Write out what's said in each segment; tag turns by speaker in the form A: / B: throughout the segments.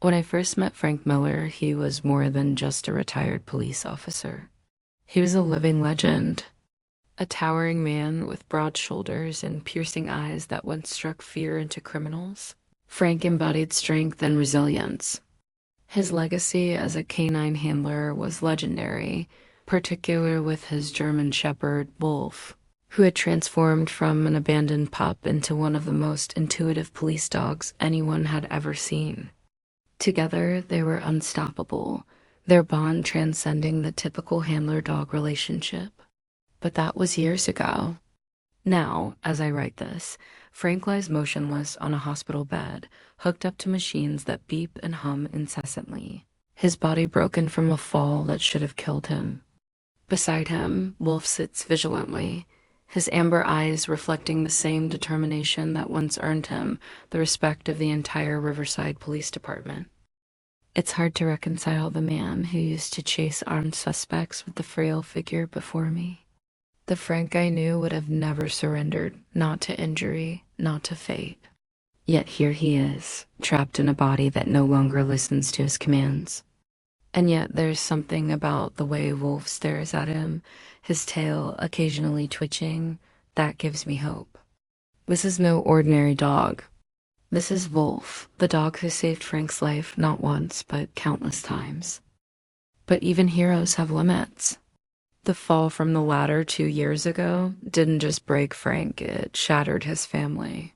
A: When I first met Frank Miller, he was more than just a retired police officer. He was a living legend, a towering man with broad shoulders and piercing eyes that once struck fear into criminals. Frank embodied strength and resilience. His legacy as a canine handler was legendary, particularly with his German shepherd, Wolf, who had transformed from an abandoned pup into one of the most intuitive police dogs anyone had ever seen. Together, they were unstoppable, their bond transcending the typical handler-dog relationship. But that was years ago. Now, as I write this, Frank lies motionless on a hospital bed, hooked up to machines that beep and hum incessantly, his body broken from a fall that should have killed him. Beside him, Wolf sits vigilantly, his amber eyes reflecting the same determination that once earned him the respect of the entire Riverside Police Department. It's hard to reconcile the man who used to chase armed suspects with the frail figure before me. The Frank I knew would have never surrendered, not to injury, not to fate. Yet here he is, trapped in a body that no longer listens to his commands. And yet there's something about the way Wolf stares at him, his tail occasionally twitching, that gives me hope. This is no ordinary dog. This is Wolf, the dog who saved Frank's life not once, but countless times. But even heroes have limits. The fall from the ladder 2 years ago didn't just break Frank, it shattered his family.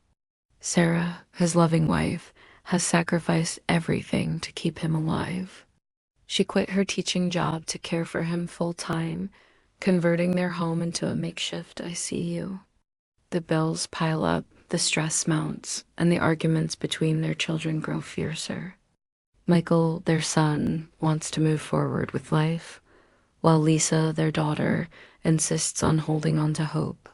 A: Sarah, his loving wife, has sacrificed everything to keep him alive. She quit her teaching job to care for him full-time, converting their home into a makeshift ICU. The bills pile up, the stress mounts, and the arguments between their children grow fiercer. Michael, their son, wants to move forward with life, while Lisa, their daughter, insists on holding on to hope.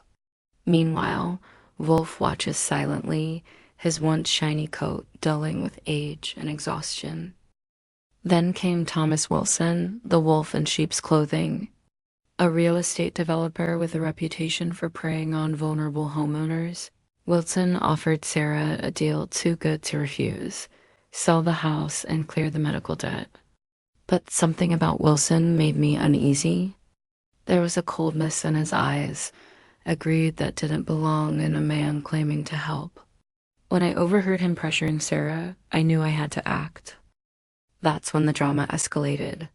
A: Meanwhile, Wolf watches silently, his once shiny coat dulling with age and exhaustion. Then came Thomas Wilson, the wolf in sheep's clothing, a real estate developer with a reputation for preying on vulnerable homeowners. Wilson offered Sarah a deal too good to refuse: sell the house and clear the medical debt. But something about Wilson made me uneasy. There was a coldness in his eyes, a greed that didn't belong in a man claiming to help. When I overheard him pressuring Sarah, I knew I had to act. That's when the drama escalated.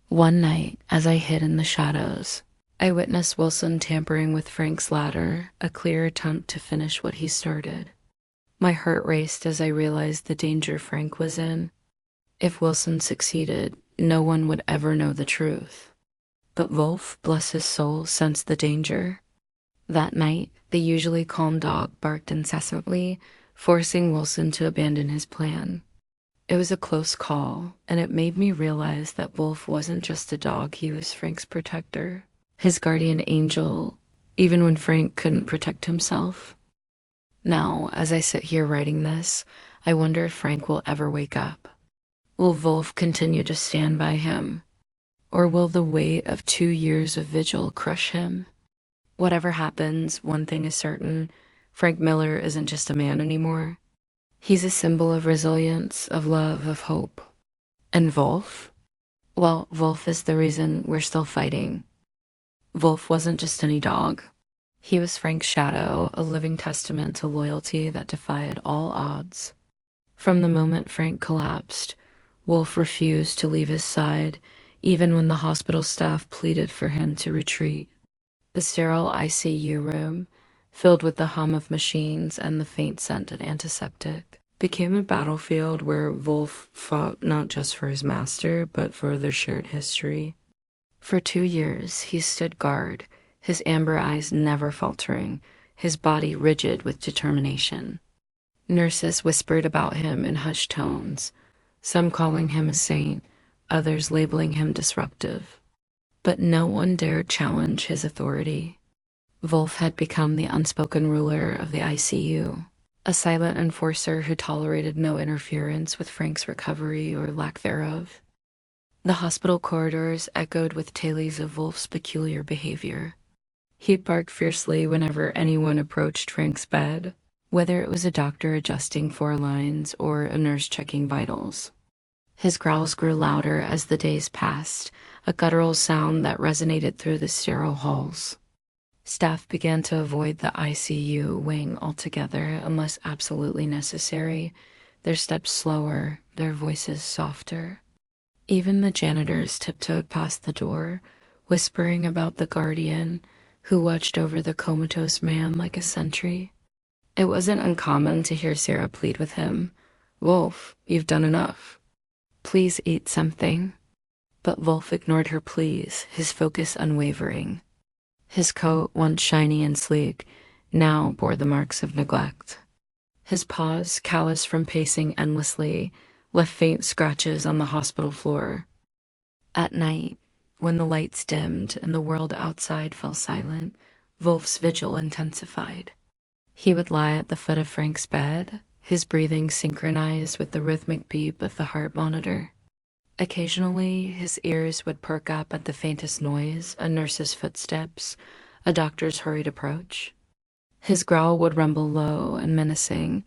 A: One night, as I hid in the shadows, I witnessed Wilson tampering with Frank's ladder, a clear attempt to finish what he started. My heart raced as I realized the danger Frank was in. If Wilson succeeded, no one would ever know the truth. But Wolf, bless his soul, sensed the danger. That night, the usually calm dog barked incessantly, forcing Wilson to abandon his plan. It was a close call, and it made me realize that Wolf wasn't just a dog, he was Frank's protector, his guardian angel, even when Frank couldn't protect himself. Now, as I sit here writing this, I wonder if Frank will ever wake up. Will Wolf continue to stand by him? Or will the weight of 2 years of vigil crush him? Whatever happens, one thing is certain: Frank Miller isn't just a man anymore. He's a symbol of resilience, of love, of hope. And Wolf? Well, Wolf is the reason we're still fighting. Wolf wasn't just any dog. He was Frank's shadow, a living testament to loyalty that defied all odds. From the moment Frank collapsed, Wolf refused to leave his side, even when the hospital staff pleaded for him to retreat. The sterile ICU room, filled with the hum of machines and the faint scent of antiseptic, became a battlefield where Wolf fought not just for his master, but for their shared history. For 2 years, he stood guard, his amber eyes never faltering, his body rigid with determination. Nurses whispered about him in hushed tones, some calling him a saint, others labeling him disruptive. But no one dared challenge his authority. Wolf had become the unspoken ruler of the ICU, a silent enforcer who tolerated no interference with Frank's recovery or lack thereof. The hospital corridors echoed with tales of Wolf's peculiar behavior. He barked fiercely whenever anyone approached Frank's bed, whether it was a doctor adjusting 4 lines or a nurse checking vitals. His growls grew louder as the days passed, a guttural sound that resonated through the sterile halls. Staff began to avoid the ICU wing altogether unless absolutely necessary, their steps slower, their voices softer. Even the janitors tiptoed past the door, whispering about the guardian who watched over the comatose man like a sentry. It wasn't uncommon to hear Sarah plead with him. "Wolf, you've done enough. Please eat something." But Wolf ignored her pleas, his focus unwavering. His coat, once shiny and sleek, now bore the marks of neglect. His paws, callous from pacing endlessly, left faint scratches on the hospital floor. At night, when the lights dimmed and the world outside fell silent, Wolf's vigil intensified. He would lie at the foot of Frank's bed, his breathing synchronized with the rhythmic beat of the heart monitor. Occasionally, his ears would perk up at the faintest noise, a nurse's footsteps, a doctor's hurried approach. His growl would rumble low and menacing,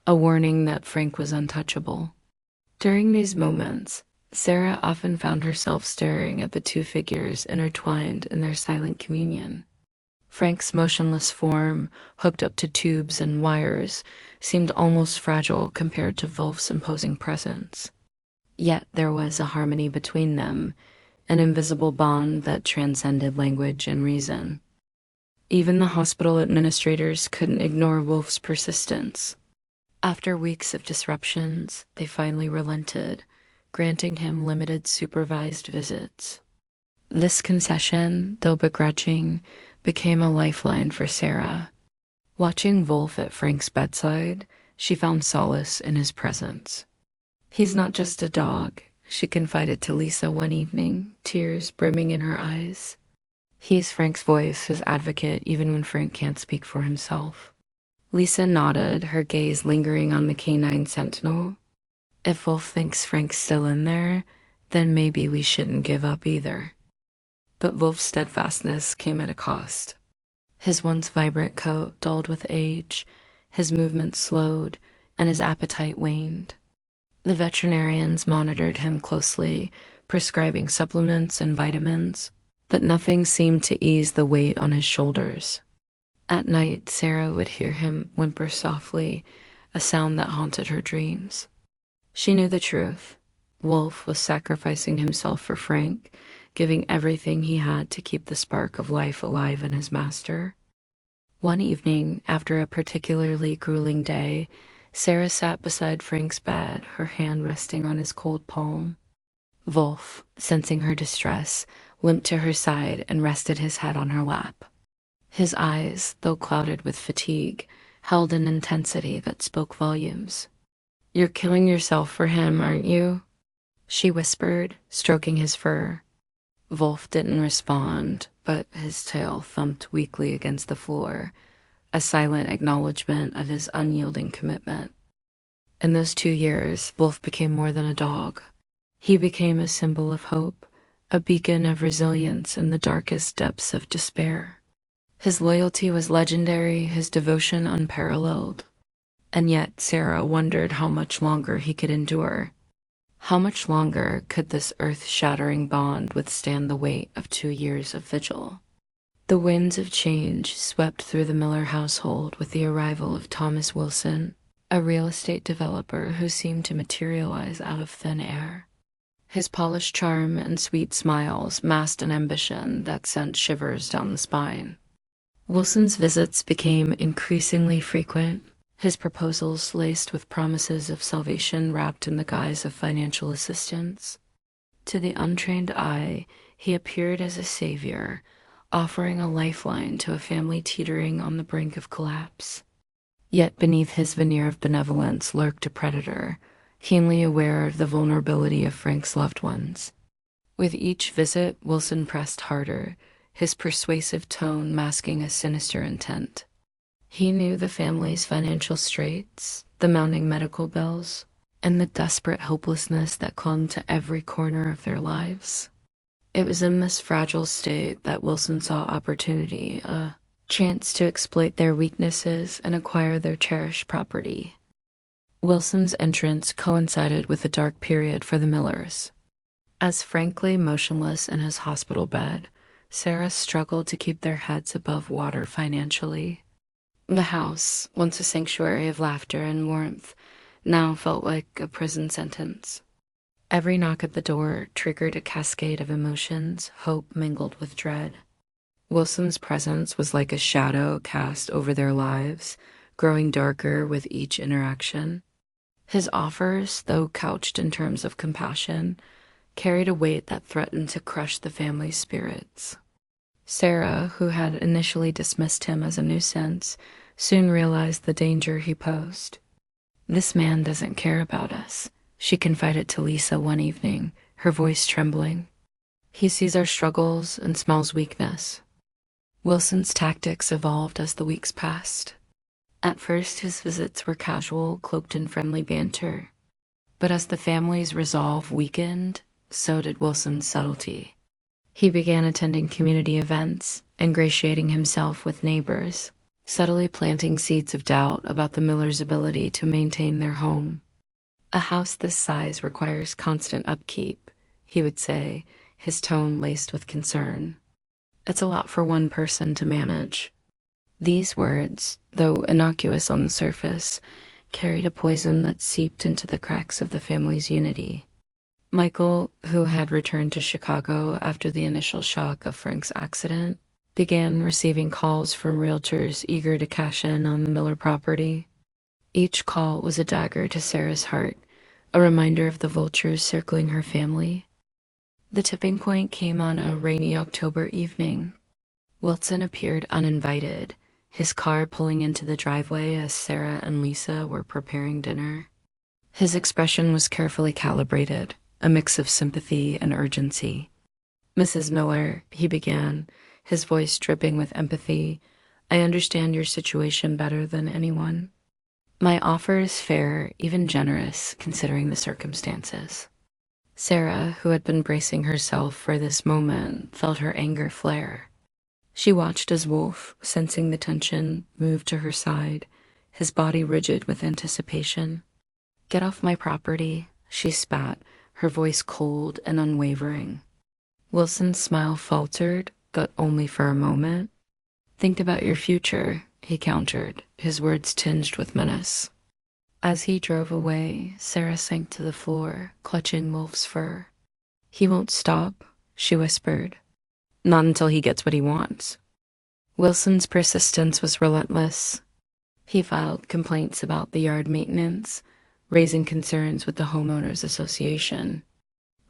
A: a warning that Frank was untouchable. During these moments, Sarah often found herself staring at the two figures intertwined in their silent communion. Frank's motionless form, hooked up to tubes and wires, seemed almost fragile compared to Wolf's imposing presence. Yet there was a harmony between them, an invisible bond that transcended language and reason. Even the hospital administrators couldn't ignore Wolf's persistence. After weeks of disruptions, they finally relented, granting him limited supervised visits. This concession, though begrudging, became a lifeline for Sarah. Watching Wolf at Frank's bedside, she found solace in his presence. "He's not just a dog," she confided to Lisa one evening, tears brimming in her eyes. "He's Frank's voice, his advocate, even when Frank can't speak for himself." Lisa nodded, her gaze lingering on the canine sentinel. "If Wolf thinks Frank's still in there, then maybe we shouldn't give up either." But Wolf's steadfastness came at a cost. His once vibrant coat dulled with age, his movements slowed, and his appetite waned. The veterinarians monitored him closely, prescribing supplements and vitamins, but nothing seemed to ease the weight on his shoulders. At night, Sarah would hear him whimper softly, a sound that haunted her dreams. She knew the truth. Wolf was sacrificing himself for Frank, giving everything he had to keep the spark of life alive in his master. One evening, after a particularly grueling day, Sarah sat beside Frank's bed, her hand resting on his cold palm. Wolf, sensing her distress, limped to her side and rested his head on her lap. His eyes, though clouded with fatigue, held an intensity that spoke volumes. "You're killing yourself for him, aren't you?" she whispered, stroking his fur. Wolf didn't respond, but his tail thumped weakly against the floor, a silent acknowledgement of his unyielding commitment. In those 2 years, Wolf became more than a dog. He became a symbol of hope, a beacon of resilience in the darkest depths of despair. His loyalty was legendary, his devotion unparalleled. And yet Sarah wondered how much longer he could endure. How much longer could this earth-shattering bond withstand the weight of 2 years of vigil? The winds of change swept through the Miller household with the arrival of Thomas Wilson, a real estate developer who seemed to materialize out of thin air. His polished charm and sweet smiles masked an ambition that sent shivers down the spine. Wilson's visits became increasingly frequent, his proposals laced with promises of salvation wrapped in the guise of financial assistance. To the untrained eye, he appeared as a savior, offering a lifeline to a family teetering on the brink of collapse. Yet beneath his veneer of benevolence lurked a predator, keenly aware of the vulnerability of Frank's loved ones. With each visit, Wilson pressed harder, his persuasive tone masking a sinister intent. He knew the family's financial straits, the mounting medical bills, and the desperate hopelessness that clung to every corner of their lives. It was in this fragile state that Wilson saw opportunity, a chance to exploit their weaknesses and acquire their cherished property. Wilson's entrance coincided with a dark period for the Millers. As frankly motionless in his hospital bed, Sarah struggled to keep their heads above water financially. The house, once a sanctuary of laughter and warmth, now felt like a prison sentence. Every knock at the door triggered a cascade of emotions, hope mingled with dread. Wilson's presence was like a shadow cast over their lives, growing darker with each interaction. His offers, though couched in terms of compassion, carried a weight that threatened to crush the family's spirits. Sarah, who had initially dismissed him as a nuisance, soon realized the danger he posed. "This man doesn't care about us," she confided to Lisa one evening, her voice trembling. "He sees our struggles and smells weakness." Wilson's tactics evolved as the weeks passed. At first, his visits were casual, cloaked in friendly banter. But as the family's resolve weakened, so did Wilson's subtlety. He began attending community events, ingratiating himself with neighbors, subtly planting seeds of doubt about the Millers' ability to maintain their home. "A house this size requires constant upkeep," he would say, his tone laced with concern. "It's a lot for one person to manage." These words, though innocuous on the surface, carried a poison that seeped into the cracks of the family's unity. Michael, who had returned to Chicago after the initial shock of Frank's accident, began receiving calls from realtors eager to cash in on the Miller property. Each call was a dagger to Sarah's heart, a reminder of the vultures circling her family. The tipping point came on a rainy October evening. Wilson appeared uninvited, his car pulling into the driveway as Sarah and Lisa were preparing dinner. His expression was carefully calibrated, a mix of sympathy and urgency. "Mrs. Miller," he began, his voice dripping with empathy, "I understand your situation better than anyone. My offer is fair, even generous, considering the circumstances." Sarah, who had been bracing herself for this moment, felt her anger flare. She watched as Wolf, sensing the tension, moved to her side, his body rigid with anticipation. "Get off my property," she spat, her voice cold and unwavering. Wilson's smile faltered, but only for a moment. "Think about your future," he countered, his words tinged with menace. As he drove away, Sarah sank to the floor, clutching Wolf's fur. "He won't stop," she whispered. "Not until he gets what he wants." Wilson's persistence was relentless. He filed complaints about the yard maintenance, raising concerns with the homeowners association.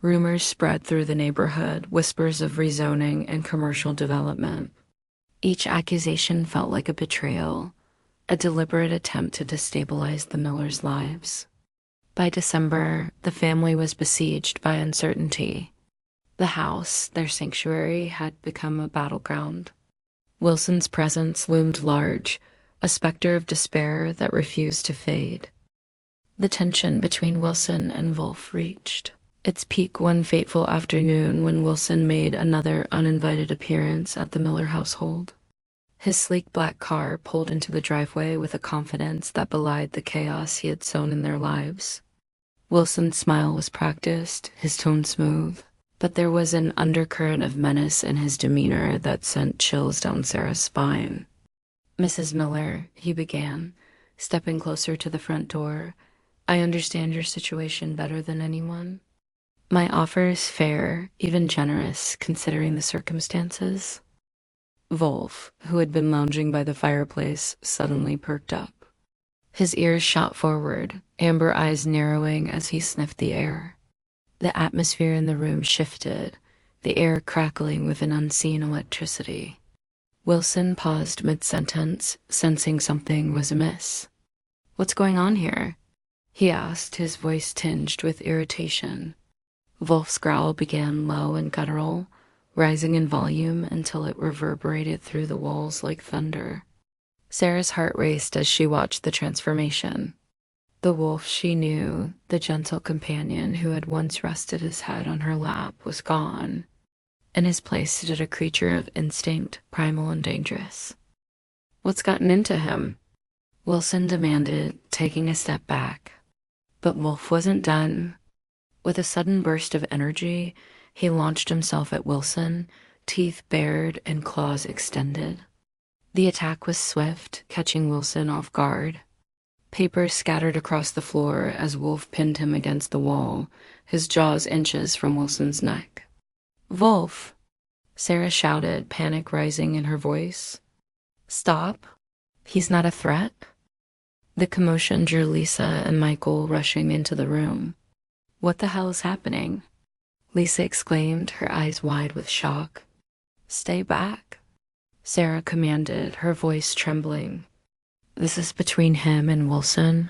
A: Rumors spread through the neighborhood, whispers of rezoning and commercial development. Each accusation felt like a betrayal, a deliberate attempt to destabilize the Millers' lives. By December, the family was besieged by uncertainty. The house, their sanctuary, had become a battleground. Wilson's presence loomed large, a specter of despair that refused to fade. The tension between Wilson and Wolf reached its peak one fateful afternoon when Wilson made another uninvited appearance at the Miller household. His sleek black car pulled into the driveway with a confidence that belied the chaos he had sown in their lives. Wilson's smile was practiced, his tone smooth, but there was an undercurrent of menace in his demeanor that sent chills down Sarah's spine. "Mrs. Miller," he began, stepping closer to the front door, "I understand your situation better than anyone. My offer is fair, even generous, considering the circumstances." Wolf, who had been lounging by the fireplace, suddenly perked up. His ears shot forward, amber eyes narrowing as he sniffed the air. The atmosphere in the room shifted, the air crackling with an unseen electricity. Wilson paused mid-sentence, sensing something was amiss. "What's going on here?" he asked, his voice tinged with irritation. Wolf's growl began low and guttural, rising in volume until it reverberated through the walls like thunder. Sarah's heart raced as she watched the transformation. The Wolf she knew, the gentle companion who had once rested his head on her lap, was gone. In his place stood a creature of instinct, primal and dangerous. "What's gotten into him?" Wilson demanded, taking a step back, But Wolf wasn't done. With a sudden burst of energy, he launched himself at Wilson, teeth bared and claws extended. The attack was swift, catching Wilson off guard. Papers scattered across the floor as Wolf pinned him against the wall, his jaws inches from Wilson's neck. "Wolf!" Sarah shouted, panic rising in her voice. "Stop. He's not a threat." The commotion drew Lisa and Michael rushing into the room. "What the hell is happening?" Lisa exclaimed, her eyes wide with shock. "Stay back," Sarah commanded, her voice trembling. "This is between him and Wilson."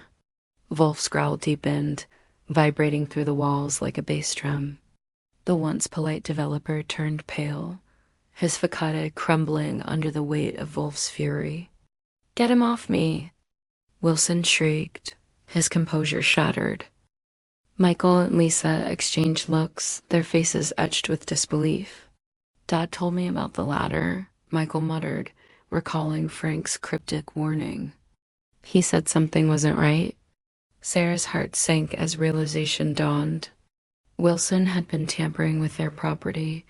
A: Wolf's growl deepened, vibrating through the walls like a bass drum. The once polite developer turned pale, his facade crumbling under the weight of Wolf's fury. "Get him off me!" Wilson shrieked, his composure shattered. Michael and Lisa exchanged looks, their faces etched with disbelief. "Dad told me about the ladder," Michael muttered, recalling Frank's cryptic warning. "He said something wasn't right." Sarah's heart sank as realization dawned. Wilson had been tampering with their property,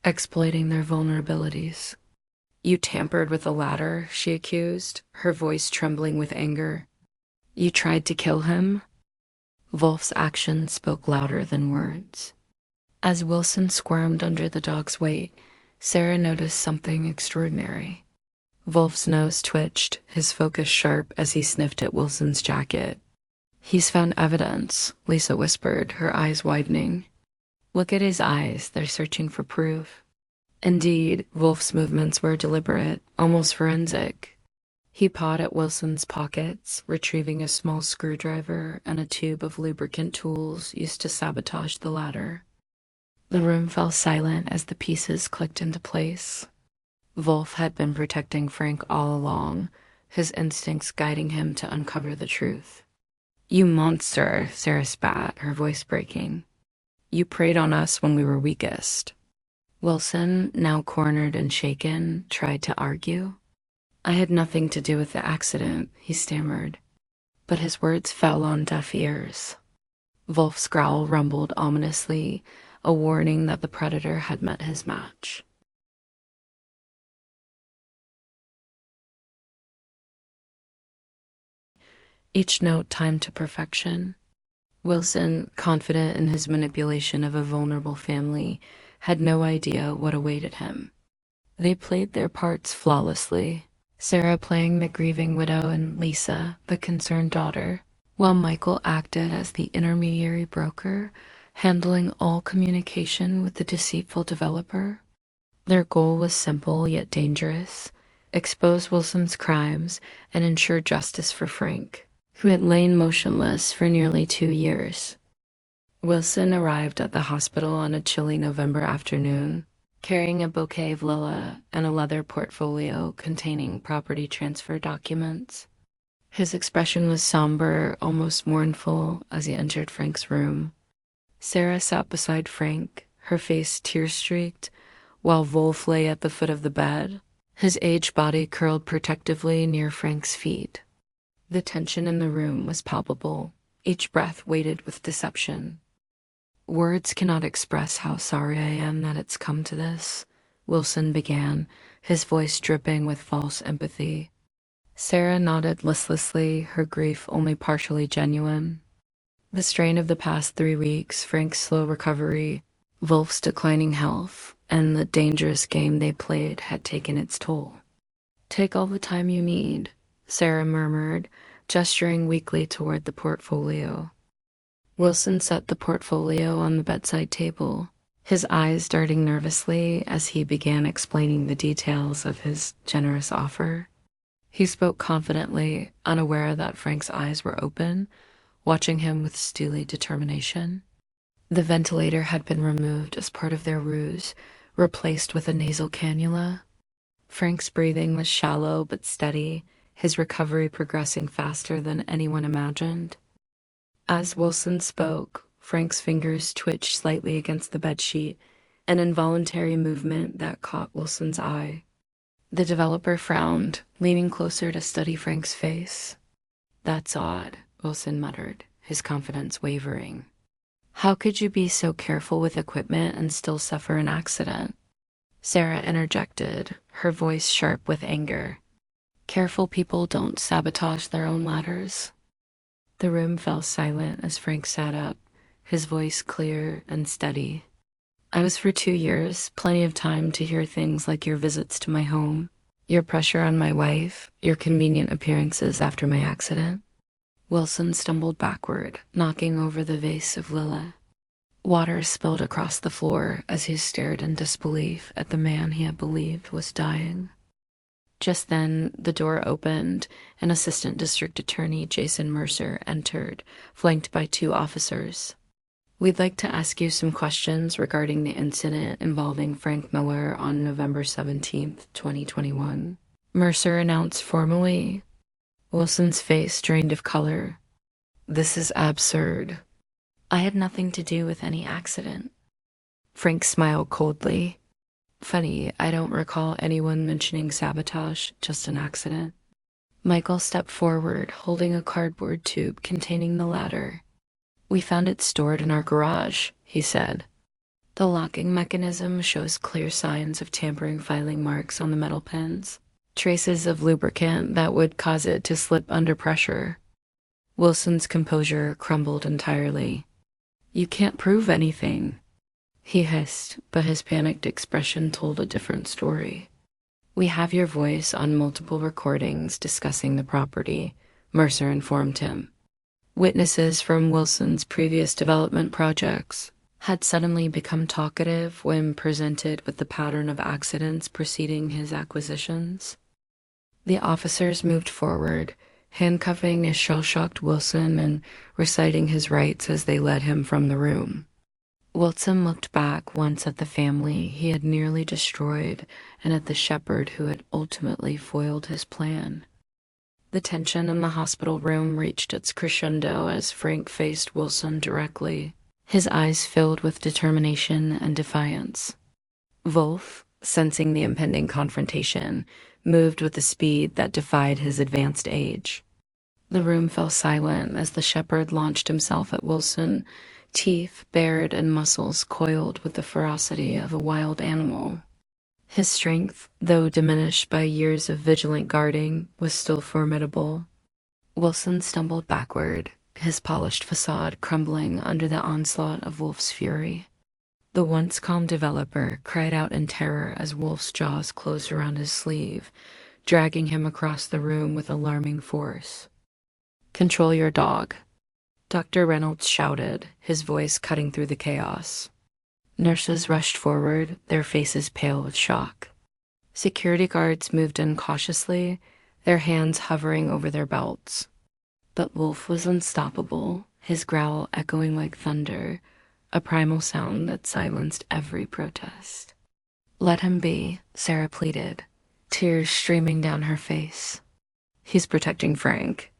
A: exploiting their vulnerabilities. "You tampered with the ladder," she accused, her voice trembling with anger. "You tried to kill him?" Wolf's actions spoke louder than words. As Wilson squirmed under the dog's weight, Sarah noticed something extraordinary. Wolf's nose twitched, his focus sharp as he sniffed at Wilson's jacket. "He's found evidence," Lisa whispered, her eyes widening. "Look at his eyes, they're searching for proof." Indeed, Wolf's movements were deliberate, almost forensic. He pawed at Wilson's pockets, retrieving a small screwdriver and a tube of lubricant tools used to sabotage the ladder. The room fell silent as the pieces clicked into place. Wolf had been protecting Frank all along, his instincts guiding him to uncover the truth. "You monster," Sarah spat, her voice breaking. "You preyed on us when we were weakest." Wilson, now cornered and shaken, tried to argue. "I had nothing to do with the accident," he stammered. But his words fell on deaf ears. Wolf's growl rumbled ominously, a warning that the predator had met his match. Each note timed to perfection. Wilson, confident in his manipulation of a vulnerable family, had no idea what awaited him. They played their parts flawlessly, Sarah playing the grieving widow and Lisa, the concerned daughter, while Michael acted as the intermediary broker, handling all communication with the deceitful developer. Their goal was simple yet dangerous: expose Wilson's crimes and ensure justice for Frank, who had lain motionless for nearly 2 years. Wilson arrived at the hospital on a chilly November afternoon, carrying a bouquet of lilac and a leather portfolio containing property transfer documents. His expression was somber, almost mournful, as he entered Frank's room. Sarah sat beside Frank, her face tear-streaked, while Wolf lay at the foot of the bed, his aged body curled protectively near Frank's feet. The tension in the room was palpable, each breath weighted with deception. "Words cannot express how sorry I am that it's come to this," Wilson began, his voice dripping with false empathy. Sarah nodded listlessly, her grief only partially genuine. The strain of the past 3 weeks, Frank's slow recovery, Wolf's declining health, and the dangerous game they played had taken its toll. "Take all the time you need," Sarah murmured, gesturing weakly toward the portfolio. Wilson set the portfolio on the bedside table, his eyes darting nervously as he began explaining the details of his generous offer. He spoke confidently, unaware that Frank's eyes were open, watching him with steely determination. The ventilator had been removed as part of their ruse, replaced with a nasal cannula. Frank's breathing was shallow but steady, his recovery progressing faster than anyone imagined. As Wilson spoke, Frank's fingers twitched slightly against the bedsheet, an involuntary movement that caught Wilson's eye. The developer frowned, leaning closer to study Frank's face. "That's odd," Wilson muttered, his confidence wavering. "How could you be so careful with equipment and still suffer an accident?" Sarah interjected, her voice sharp with anger. "Careful people don't sabotage their own ladders." The room fell silent as Frank sat up, his voice clear and steady. "I was for 2 years, plenty of time to hear things like your visits to my home, your pressure on my wife, your convenient appearances after my accident." Wilson stumbled backward, knocking over the vase of Lila. Water spilled across the floor as he stared in disbelief at the man he had believed was dying. Just then, the door opened, and Assistant District Attorney Jason Mercer entered, flanked by 2 officers. "We'd like to ask you some questions regarding the incident involving Frank Miller on November 17th, 2021. Mercer announced formally. Wilson's face drained of color. "This is absurd. I had nothing to do with any accident." Frank smiled coldly. "Funny, I don't recall anyone mentioning sabotage, just an accident." Michael stepped forward, holding a cardboard tube containing the ladder. "We found it stored in our garage," he said. "The locking mechanism shows clear signs of tampering filing marks on the metal pins, traces of lubricant that would cause it to slip under pressure." Wilson's composure crumbled entirely. "You can't prove anything," he hissed, but his panicked expression told a different story. "We have your voice on multiple recordings discussing the property," Mercer informed him. Witnesses from Wilson's previous development projects had suddenly become talkative when presented with the pattern of accidents preceding his acquisitions. The officers moved forward, handcuffing a shell-shocked Wilson and reciting his rights as they led him from the room. Wilson looked back once at the family he had nearly destroyed and at the shepherd who had ultimately foiled his plan. The tension in the hospital room reached its crescendo as Frank faced Wilson directly, his eyes filled with determination and defiance. Wolf, sensing the impending confrontation, moved with a speed that defied his advanced age. The room fell silent as the shepherd launched himself at Wilson, teeth bared and muscles coiled with the ferocity of a wild animal. His strength, though diminished by years of vigilant guarding, was still formidable. Wilson stumbled backward, his polished facade crumbling under the onslaught of Wolf's fury. The once calm developer cried out in terror as Wolf's jaws closed around his sleeve, dragging him across the room with alarming force. "Control your dog," Dr. Reynolds shouted, his voice cutting through the chaos. Nurses rushed forward, their faces pale with shock. Security guards moved in cautiously, their hands hovering over their belts. But Wolf was unstoppable, his growl echoing like thunder, a primal sound that silenced every protest. "Let him be," Sarah pleaded, tears streaming down her face. "He's protecting Frank."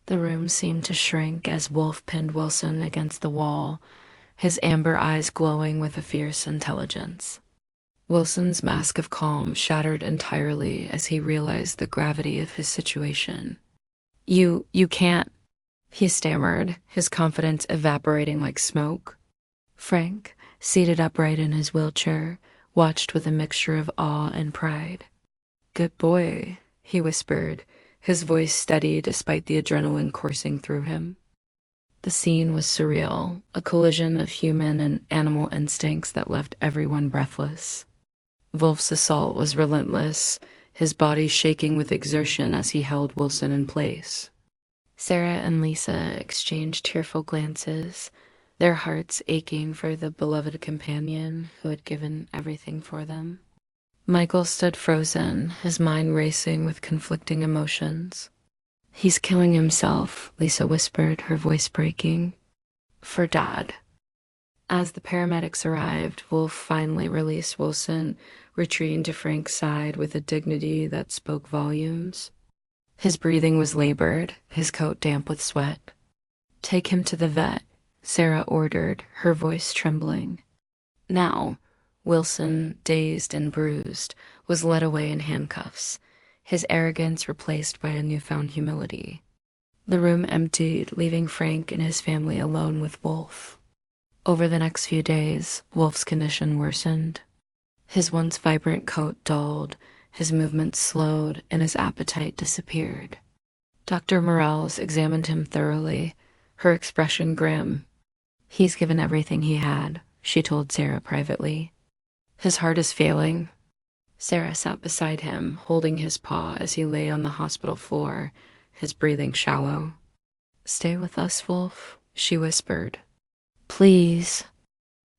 A: The room seemed to shrink as Wolf pinned Wilson against the wall, his amber eyes glowing with a fierce intelligence. Wilson's mask of calm shattered entirely as he realized the gravity of his situation. You can't," he stammered, his confidence evaporating like smoke. Frank, seated upright in his wheelchair, watched with a mixture of awe and pride. "Good boy," he whispered, his voice steady despite the adrenaline coursing through him. The scene was surreal, a collision of human and animal instincts that left everyone breathless. Wolf's assault was relentless, his body shaking with exertion as he held Wilson in place. Sarah and Lisa exchanged tearful glances, their hearts aching for the beloved companion who had given everything for them. Michael stood frozen, his mind racing with conflicting emotions. "He's killing himself," Lisa whispered, her voice breaking. "For Dad." As the paramedics arrived, Wolf finally released Wilson, retreating to Frank's side with a dignity that spoke volumes. His breathing was labored, his coat damp with sweat. "Take him to the vet," Sarah ordered, her voice trembling. Now, Wilson, dazed and bruised, was led away in handcuffs, his arrogance replaced by a newfound humility. The room emptied, leaving Frank and his family alone with Wolf. Over the next few days, Wolf's condition worsened. His once vibrant coat dulled, his movements slowed, and his appetite disappeared. Dr. Morales examined him thoroughly, her expression grim. "He's given everything he had," she told Sarah privately. "His heart is failing." Sarah sat beside him, holding his paw as he lay on the hospital floor, his breathing shallow. "Stay with us, Wolf," she whispered. "Please."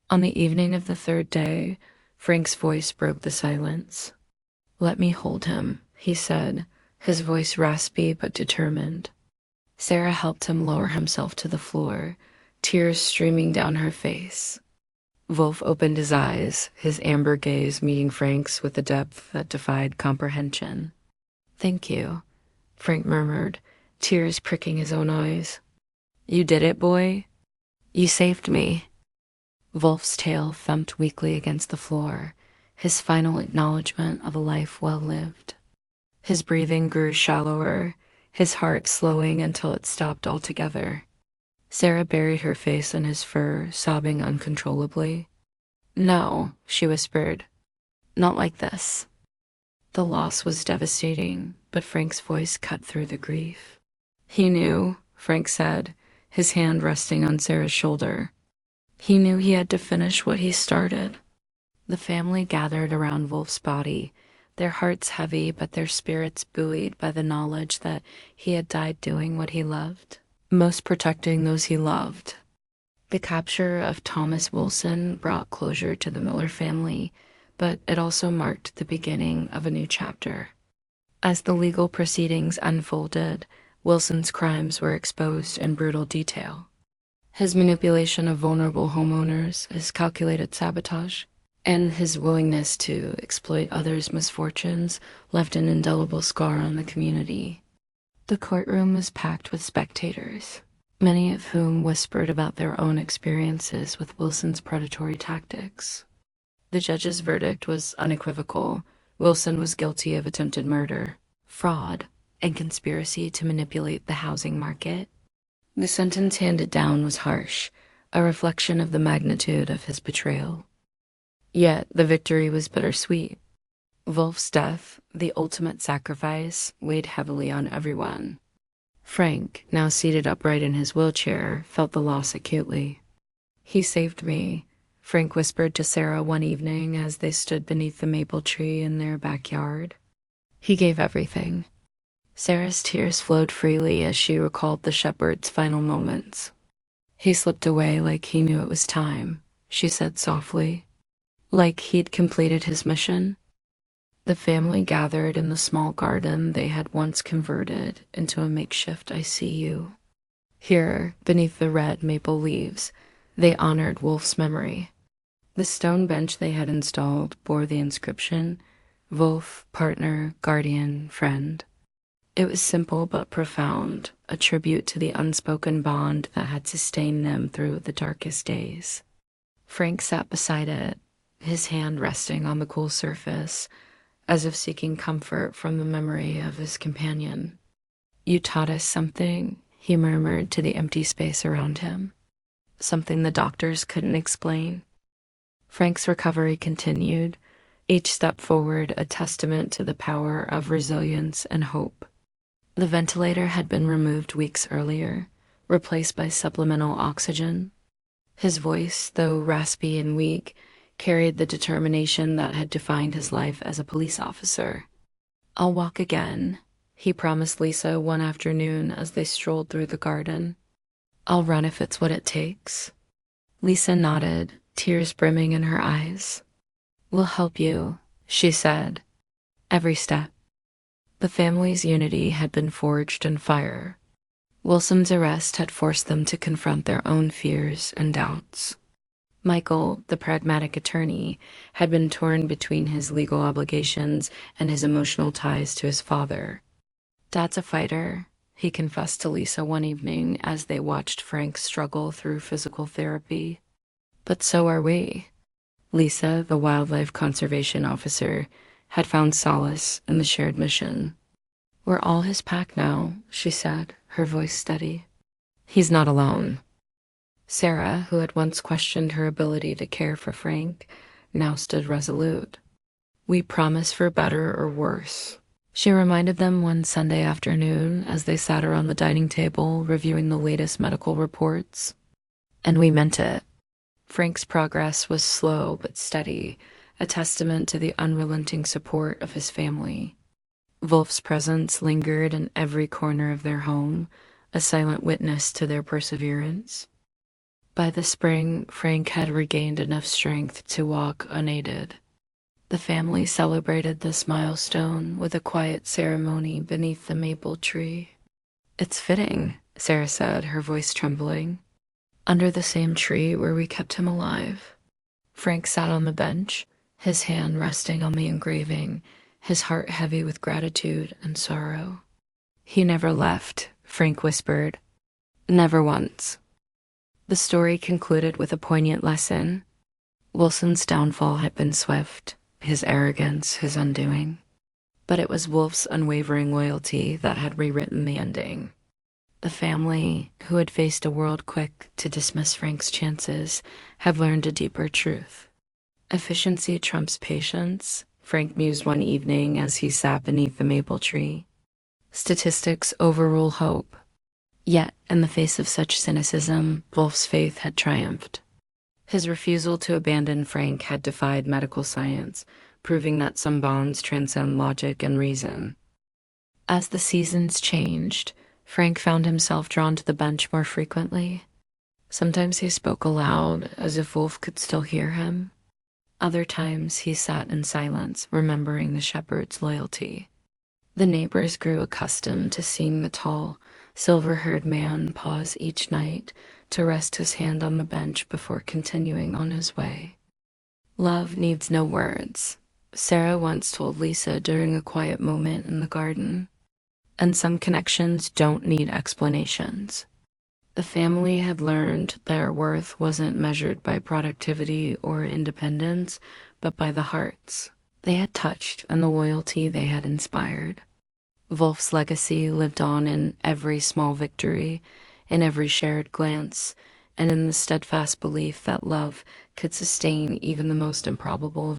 A: On the evening of the third day, Frank's voice broke the silence. "Let me hold him," he said, his voice raspy but determined. Sarah helped him lower himself to the floor, tears streaming down her face. Wolf opened his eyes, his amber gaze meeting Frank's with a depth that defied comprehension. "Thank you," Frank murmured, tears pricking his own eyes. "You did it, boy. You saved me." Wolf's tail thumped weakly against the floor, his final acknowledgement of a life well lived. His breathing grew shallower, his heart slowing until it stopped altogether. Sarah buried her face in his fur, sobbing uncontrollably. "No," she whispered. "Not like this." The loss was devastating, but Frank's voice cut through the grief. "He knew," Frank said, his hand resting on Sarah's shoulder. "He knew he had to finish what he started." The family gathered around Wolf's body, their hearts heavy but their spirits buoyed by the knowledge that he had died doing what he loved, most protecting those he loved. The capture of Thomas Wilson brought closure to the Miller family, but it also marked the beginning of a new chapter. As the legal proceedings unfolded, Wilson's crimes were exposed in brutal detail. His manipulation of vulnerable homeowners, his calculated sabotage, and his willingness to exploit others' misfortunes left an indelible scar on the community. The courtroom was packed with spectators, many of whom whispered about their own experiences with Wilson's predatory tactics. The judge's verdict was unequivocal. Wilson was guilty of attempted murder, fraud, and conspiracy to manipulate the housing market. The sentence handed down was harsh, a reflection of the magnitude of his betrayal. Yet the victory was bittersweet. Wolf's death, the ultimate sacrifice, weighed heavily on everyone. Frank, now seated upright in his wheelchair, felt the loss acutely. "He saved me," Frank whispered to Sarah one evening as they stood beneath the maple tree in their backyard. "He gave everything." Sarah's tears flowed freely as she recalled the shepherd's final moments. "He slipped away like he knew it was time," she said softly. "Like he'd completed his mission." The family gathered in the small garden they had once converted into a makeshift ICU. Here, beneath the red maple leaves, they honored Wolf's memory. The stone bench they had installed bore the inscription, "Wolf, partner, guardian, friend." It was simple but profound, a tribute to the unspoken bond that had sustained them through the darkest days. Frank sat beside it, his hand resting on the cool surface, as if seeking comfort from the memory of his companion. "You taught us something," he murmured to the empty space around him. "Something the doctors couldn't explain." Frank's recovery continued, each step forward a testament to the power of resilience and hope. The ventilator had been removed weeks earlier, replaced by supplemental oxygen. His voice, though raspy and weak, carried the determination that had defined his life as a police officer. "I'll walk again," he promised Lisa one afternoon as they strolled through the garden. "I'll run if it's what it takes." Lisa nodded, tears brimming in her eyes. "We'll help you," she said. "Every step." The family's unity had been forged in fire. Wilson's arrest had forced them to confront their own fears and doubts. Michael, the pragmatic attorney, had been torn between his legal obligations and his emotional ties to his father. "Dad's a fighter," he confessed to Lisa one evening as they watched Frank struggle through physical therapy. "But so are we." Lisa, the wildlife conservation officer, had found solace in the shared mission. "We're all his pack now," she said, her voice steady. He's not alone. Sarah, who had once questioned her ability to care for Frank, now stood resolute. We promise for better or worse, she reminded them one Sunday afternoon as they sat around the dining table reviewing the latest medical reports. And we meant it. Frank's progress was slow but steady, a testament to the unrelenting support of his family. Wolf's presence lingered in every corner of their home, a silent witness to their perseverance. By the spring, Frank had regained enough strength to walk unaided. The family celebrated this milestone with a quiet ceremony beneath the maple tree. "It's fitting," Sarah said, her voice trembling. "Under the same tree where we kept him alive." Frank sat on the bench, his hand resting on the engraving, his heart heavy with gratitude and sorrow. "He never left," Frank whispered. "Never once." The story concluded with a poignant lesson. Wilson's downfall had been swift, his arrogance his undoing. But it was Wolf's unwavering loyalty that had rewritten the ending. The family, who had faced a world quick to dismiss Frank's chances, had learned a deeper truth. Efficiency trumps patience, Frank mused one evening as he sat beneath the maple tree. Statistics overrule hope. Yet, in the face of such cynicism, Wolf's faith had triumphed. His refusal to abandon Frank had defied medical science, proving that some bonds transcend logic and reason. As the seasons changed, Frank found himself drawn to the bench more frequently. Sometimes he spoke aloud, as if Wolf could still hear him. Other times he sat in silence, remembering the shepherd's loyalty. The neighbors grew accustomed to seeing the tall, silver-haired man pause each night to rest his hand on the bench before continuing on his way. "Love needs no words," Sarah once told Lisa during a quiet moment in the garden. "And some connections don't need explanations." The family had learned their worth wasn't measured by productivity or independence, but by the hearts they had touched and the loyalty they had inspired. Wolf's legacy lived on in every small victory, in every shared glance, and in the steadfast belief that love could sustain even the most improbable